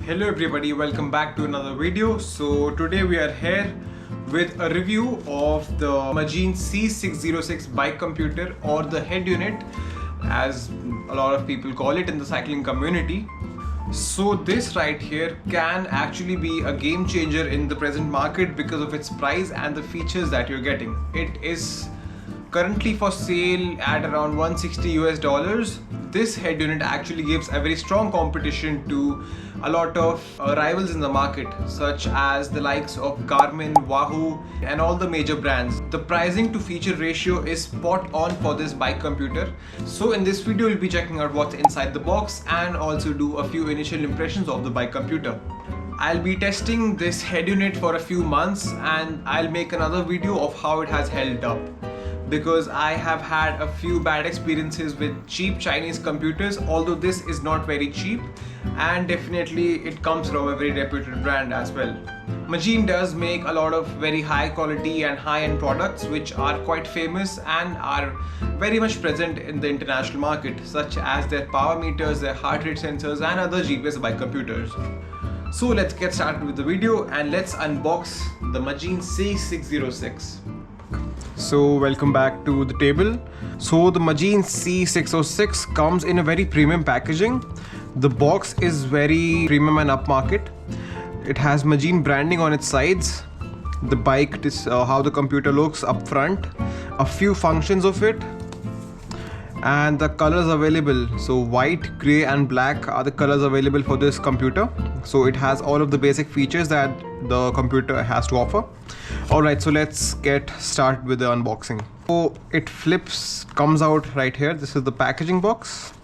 Hello everybody, welcome back to another video. So today we are here with a review of the Magene C606 bike computer, or the head unit as a lot of people call it in the cycling community. So this right here can actually be a game changer in the present market because of its price and the features that you're getting. It is currently for sale at around $160 US. This head unit actually gives a very strong competition to a lot of rivals in the market, such as the likes of Garmin, Wahoo and all the major brands. The pricing to feature ratio is spot on for this bike computer. So in this video we'll be checking out what's inside the box and also do a few initial impressions of the bike computer. I'll be testing this head unit for a few months and I'll make another video of how it has held up, because I have had a few bad experiences with cheap Chinese computers, although this is not very cheap and definitely it comes from a very reputed brand as well. Magene does make a lot of very high quality and high-end products which are quite famous and are very much present in the international market, such as their power meters, their heart rate sensors and other GPS bike computers. So let's get started with the video and let's unbox the Magene C606. So welcome back to the table. So the Magene C606 comes in a very premium packaging. The box is very premium and upmarket. It has Magene branding on its sides. The bike, this how the computer looks up front, a few functions of it, and the colors available. So white, grey and black are the colors available for this computer. So it has all of the basic features that the computer has to offer. Alright, so let's get started with the unboxing. So it comes out right here. This is the packaging box.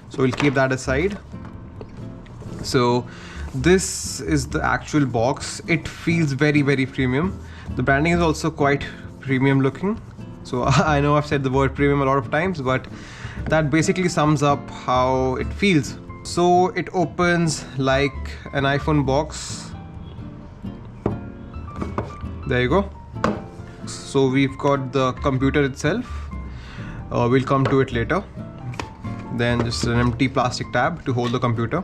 So we'll keep that aside. So this is the actual box. It feels very premium. The branding is also quite premium looking. So I know I've said the word premium a lot of times, but that basically sums up how it feels. So it opens like an iPhone box. There you go. So we've got the computer itself. We'll come to it later. Then just an empty plastic tab to hold the computer.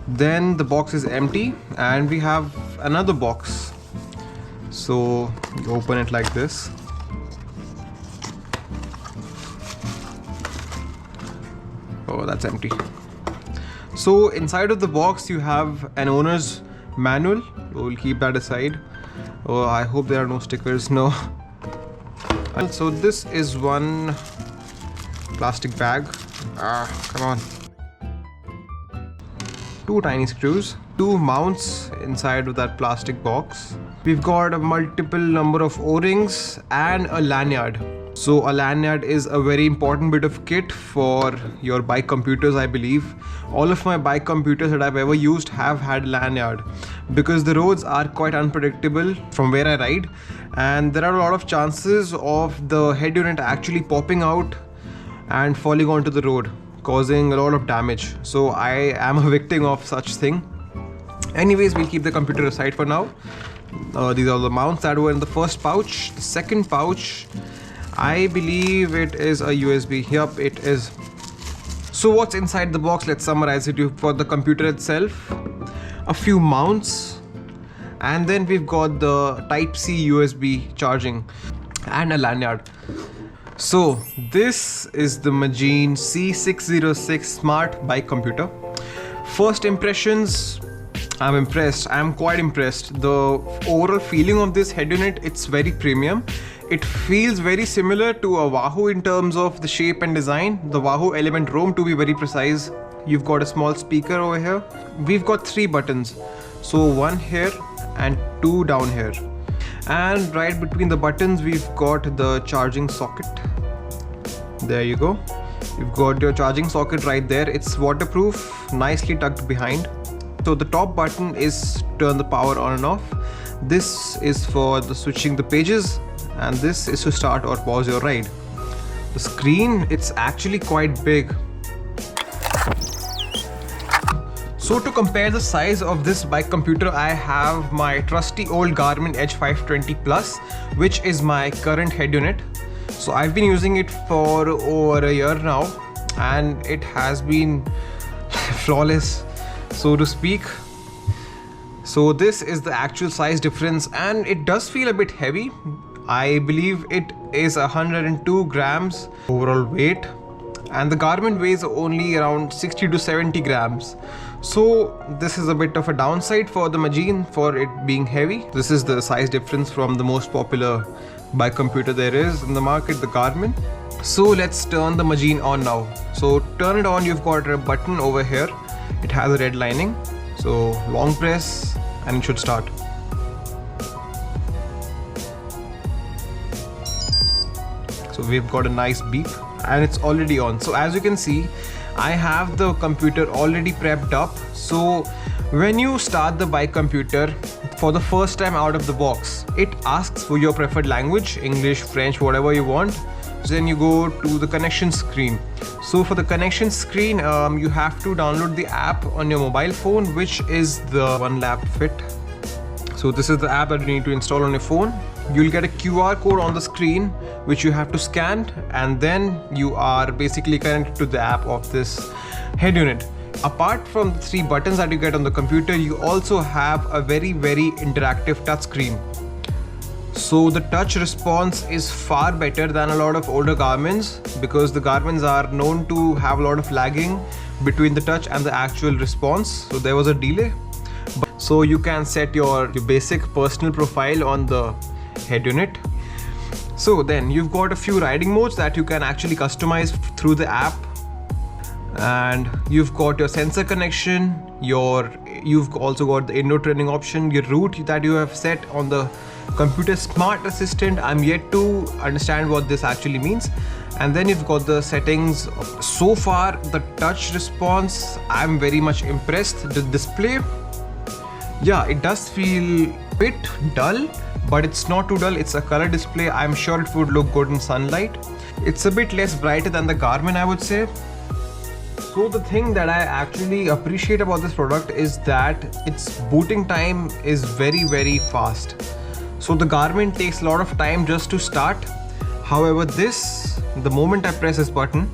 Then the box is empty and we have another box. So you open it like this. Oh, that's empty. So inside of the box you have an owner's manual. We'll keep that aside. Oh, I hope there are no stickers. No. So this is one plastic bag. Come on. Two tiny screws, two mounts inside of that plastic box. We've got a multiple number of O-rings and a lanyard. So a lanyard is a very important bit of kit for your bike computers, I believe. All of my bike computers that I've ever used have had lanyard, because the roads are quite unpredictable from where I ride, and there are a lot of chances of the head unit actually popping out and falling onto the road, causing a lot of damage. So I am a victim of such thing. Anyways, we'll keep the computer aside for now. These are the mounts that were in the first pouch. The second pouch, I believe it is a USB. Yup, it is. So what's inside the box? Let's summarize it. You've got the computer itself, a few mounts, and then we've got the Type-C USB charging and a lanyard. So this is the Magene C606 smart bike computer. First impressions, I'm impressed. I'm quite impressed. The overall feeling of this head unit, it's very premium. It feels very similar to a Wahoo in terms of the shape and design. The Wahoo Element Roam, to be very precise. You've got a small speaker over here. We've got 3 buttons. So one here and 2 down here. And right between the buttons we've got the charging socket. There you go. You've got your charging socket right there. It's waterproof, nicely tucked behind. So the top button is turn the power on and off. This is for the switching the pages, and this is to start or pause your ride. The screen, it's actually quite big. So to compare the size of this bike computer, I have my trusty old Garmin Edge 520 Plus, which is my current head unit. So I've been using it for over a year now and it has been flawless. so to speak. So this is the actual size difference, and it does feel a bit heavy. I believe it is 102 grams overall weight, and the garment weighs only around 60 to 70 grams. So this is a bit of a downside for the Magene for it being heavy. This is the size difference from the most popular bike computer there is in the market, the Garmin. So let's turn the Magene on now. So turn it on, you've got a button over here. It has a red lining. So long press and it should start. So we've got a nice beep and it's already on. So as you can see, I have the computer already prepped up. So when you start the bike computer for the first time out of the box, it asks for your preferred language, English, French, whatever you want. Then you go to the connection screen. So for the connection screen, you have to download the app on your mobile phone, which is the One Lap Fit. So this is the app that you need to install on your phone. You'll get a QR code on the screen which you have to scan, and then you are basically connected to the app of this head unit. Apart from the 3 buttons that you get on the computer, you also have a very interactive touchscreen. So the touch response is far better than a lot of older Garmins, because the Garmins are known to have a lot of lagging between the touch and the actual response. So there was a delay. So you can set your basic personal profile on the head unit. So then you've got a few riding modes that you can actually customize through the app. And you've got your sensor connection, you've also got the indoor training option, your route that you have set on the computer smart assistant. I'm yet to understand what this actually means. And then you've got the settings. So far the touch response, I'm very much impressed. The display, yeah, it does feel a bit dull, but it's not too dull. It's a color display. I'm sure it would look good in sunlight. It's a bit less brighter than the Garmin, I would say. So the thing that I actually appreciate about this product is that its booting time is very fast. So the Garmin takes a lot of time just to start. However, the moment I press this button,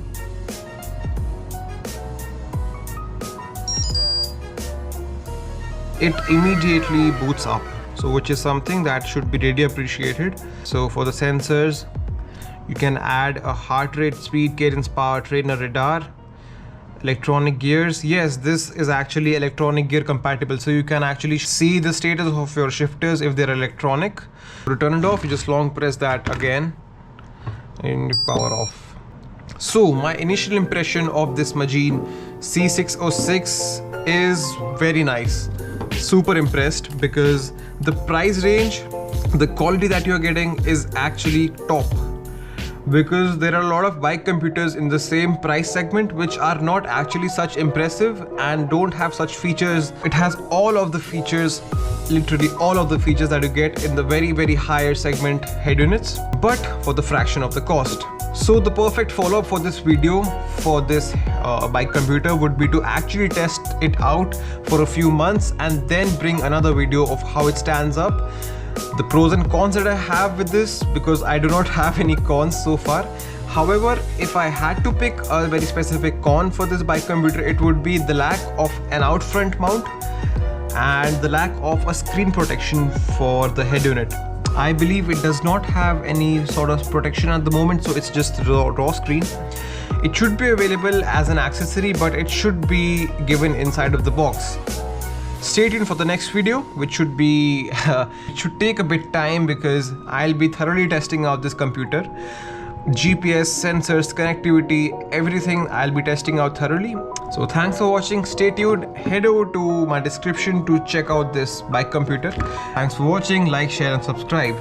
it immediately boots up. So which is something that should be really appreciated. So for the sensors, you can add a heart rate, speed, cadence, powertrain, a radar, electronic gears. Yes, this is actually electronic gear compatible, so you can actually see the status of your shifters if they're electronic. To turn it off, you just long press that again and power off. So my initial impression of this Magene C606 is very nice. Super impressed, because the price range, the quality that you're getting is actually top. Because there are a lot of bike computers in the same price segment which are not actually such impressive and don't have such features. It has all of the features, literally all of the features that you get in the very higher segment head units, but for the fraction of the cost. So the perfect follow-up for this video for this bike computer would be to actually test it out for a few months and then bring another video of how it stands up. The pros and cons that I have with this, because I do not have any cons so far. However, if I had to pick a very specific con for this bike computer, it would be the lack of an out front mount and the lack of a screen protection for the head unit. I believe it does not have any sort of protection at the moment, so it's just raw screen. It should be available as an accessory, but it should be given inside of the box. Stay tuned for the next video, which should be it should take a bit time, because I'll be thoroughly testing out this computer. GPS, sensors, connectivity, everything I'll be testing out thoroughly. So thanks for watching. Stay tuned. Head over to my description to check out this bike computer. Thanks for watching. Like, share and subscribe.